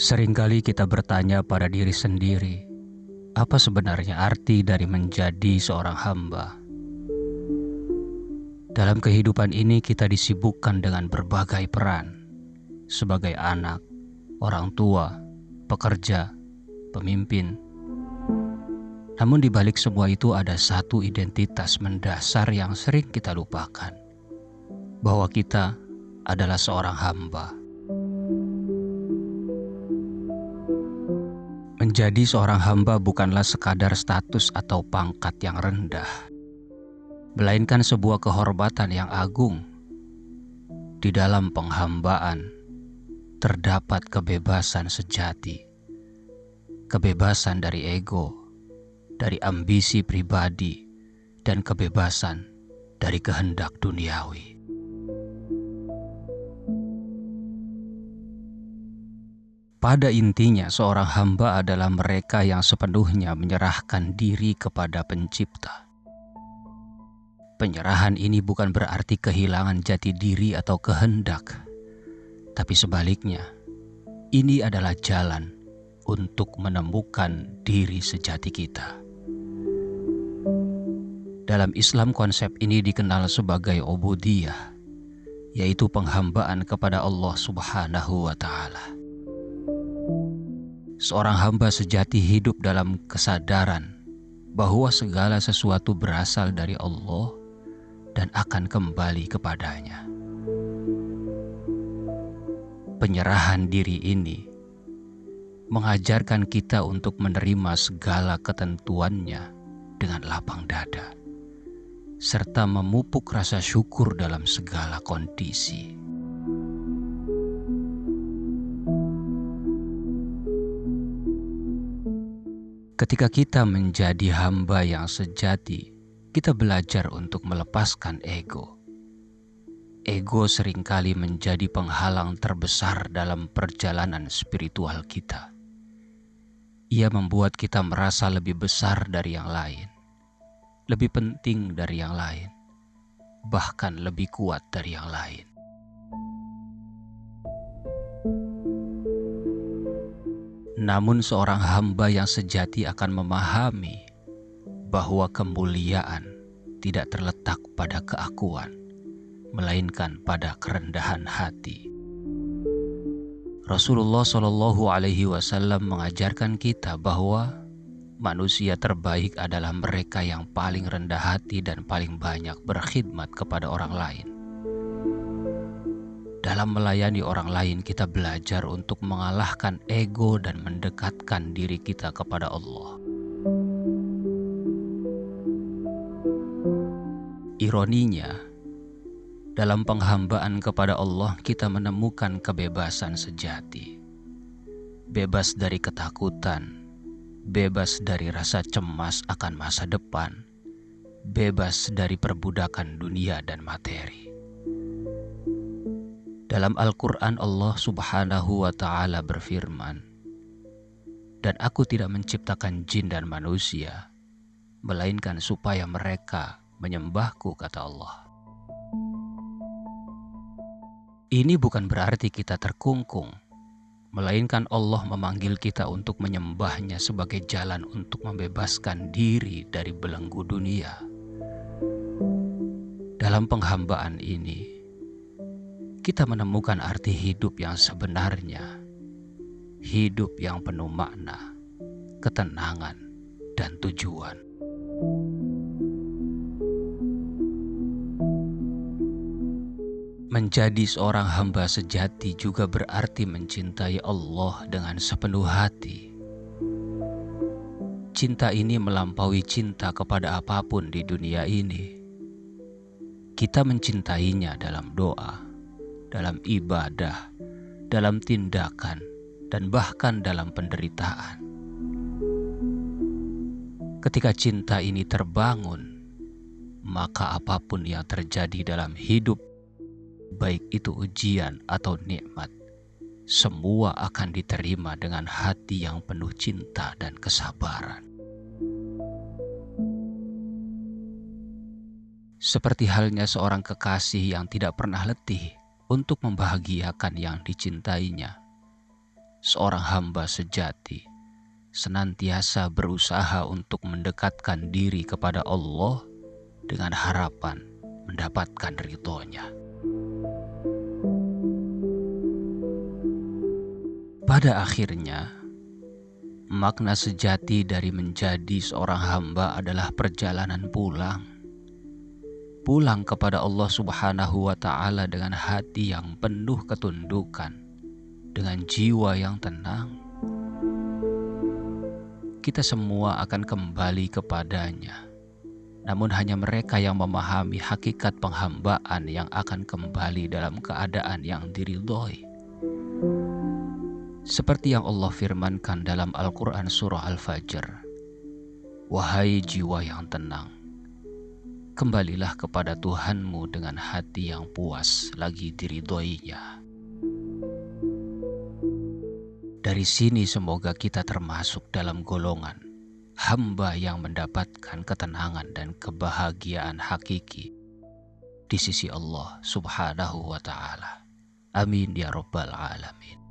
Seringkali kita bertanya pada diri sendiri, apa sebenarnya arti dari menjadi seorang hamba? Dalam kehidupan ini kita disibukkan dengan berbagai peran, sebagai anak, orang tua, pekerja, pemimpin. Namun di balik semua itu ada satu identitas mendasar yang sering kita lupakan, bahwa kita adalah seorang hamba. Menjadi seorang hamba bukanlah sekadar status atau pangkat yang rendah, melainkan sebuah kehormatan yang agung. Di dalam penghambaan terdapat kebebasan sejati, kebebasan dari ego, dari ambisi pribadi, dan kebebasan dari kehendak duniawi. Pada intinya, seorang hamba adalah mereka yang sepenuhnya menyerahkan diri kepada Pencipta. Penyerahan ini bukan berarti kehilangan jati diri atau kehendak, tapi sebaliknya, ini adalah jalan untuk menemukan diri sejati kita. Dalam Islam, konsep ini dikenal sebagai ubudiyah, yaitu penghambaan kepada Allah Subhanahu wa Ta'ala. Seorang hamba sejati hidup dalam kesadaran bahwa segala sesuatu berasal dari Allah dan akan kembali kepadanya. Penyerahan diri ini mengajarkan kita untuk menerima segala ketentuannya dengan lapang dada, serta memupuk rasa syukur dalam segala kondisi. Ketika kita menjadi hamba yang sejati, kita belajar untuk melepaskan ego. Ego seringkali menjadi penghalang terbesar dalam perjalanan spiritual kita. Ia membuat kita merasa lebih besar dari yang lain, lebih penting dari yang lain, bahkan lebih kuat dari yang lain. Namun seorang hamba yang sejati akan memahami bahwa kemuliaan tidak terletak pada keakuan, melainkan pada kerendahan hati. Rasulullah SAW mengajarkan kita bahwa manusia terbaik adalah mereka yang paling rendah hati dan paling banyak berkhidmat kepada orang lain. Dalam melayani orang lain, kita belajar untuk mengalahkan ego dan mendekatkan diri kita kepada Allah. Ironinya, dalam penghambaan kepada Allah, kita menemukan kebebasan sejati. Bebas dari ketakutan, bebas dari rasa cemas akan masa depan, bebas dari perbudakan dunia dan materi. Dalam Al-Quran, Allah Subhanahu wa Ta'ala berfirman, "Dan aku tidak menciptakan jin dan manusia, melainkan supaya mereka menyembahku," kata Allah. Ini bukan berarti kita terkungkung, melainkan Allah memanggil kita untuk menyembahnya sebagai jalan untuk membebaskan diri dari belenggu dunia. Dalam penghambaan ini, kita menemukan arti hidup yang sebenarnya, hidup yang penuh makna, ketenangan, dan tujuan. Menjadi seorang hamba sejati juga berarti mencintai Allah dengan sepenuh hati. Cinta ini melampaui cinta kepada apapun di dunia ini. Kita mencintainya dalam doa, dalam ibadah, dalam tindakan, dan bahkan dalam penderitaan. Ketika cinta ini terbangun, maka apapun yang terjadi dalam hidup, baik itu ujian atau nikmat, semua akan diterima dengan hati yang penuh cinta dan kesabaran. Seperti halnya seorang kekasih yang tidak pernah letih untuk membahagiakan yang dicintainya. seorang hamba sejati senantiasa berusaha untuk mendekatkan diri kepada Allah dengan harapan mendapatkan ridhonya. Pada akhirnya, makna sejati dari menjadi seorang hamba adalah perjalanan pulang. Pulang kepada Allah Subhanahu wa Ta'ala dengan hati yang penuh ketundukan, dengan jiwa yang tenang. Kita semua akan kembali kepadanya. Namun hanya mereka yang memahami hakikat penghambaan yang akan kembali dalam keadaan yang diridhoi. Seperti yang Allah firmankan dalam Al-Quran surah Al-Fajr, "Wahai jiwa yang tenang, kembalilah kepada Tuhanmu dengan hati yang puas lagi diridhoinya." Dari sini semoga kita termasuk dalam golongan hamba yang mendapatkan ketenangan dan kebahagiaan hakiki di sisi Allah Subhanahu wa Ta'ala. Amin ya Rabbal Alamin.